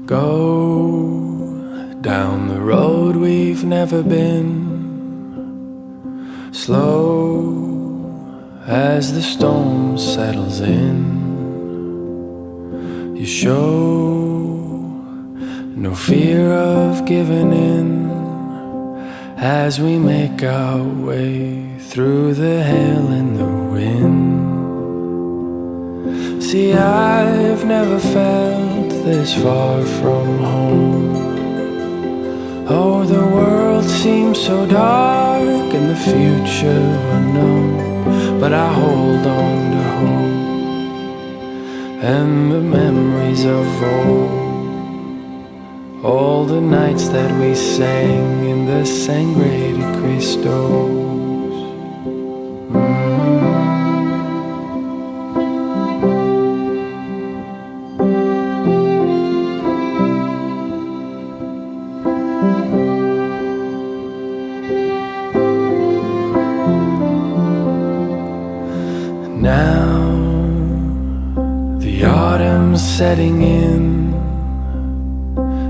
Go down the road we've never been, slow as the storm settles in. You show no fear of giving in as we make our way through the hail and the wind. See, I've never felt this far from home. Oh, the world seems so dark and the future unknown, but I hold on to hope and the memories of all the nights that we sang in the Sangre de Cristo. Setting in,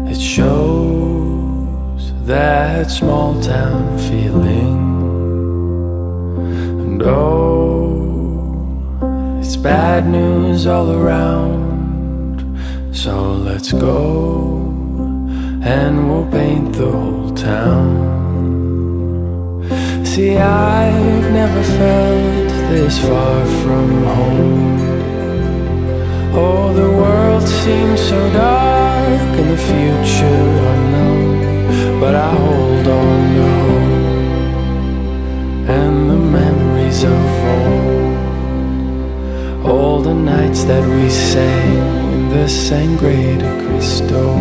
it shows that small town feeling, and oh, it's bad news all around, so let's go and we'll paint the whole town. See, I've never felt this far from home. Oh, the world seems so dark and the future unknown, but I hold on to hope and the memories of all the nights that we sang in the Sangre de Cristo.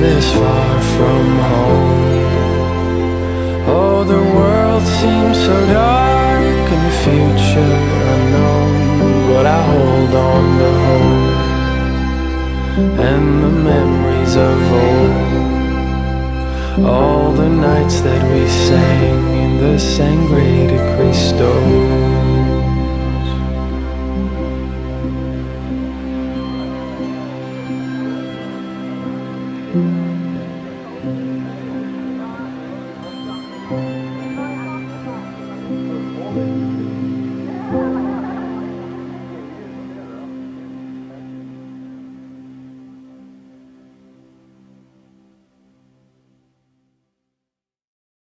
This far from home. Oh, the world seems so dark and the future unknown, but I hold on to hope and the memories of all the nights that we sang in the Sangre de Cristo.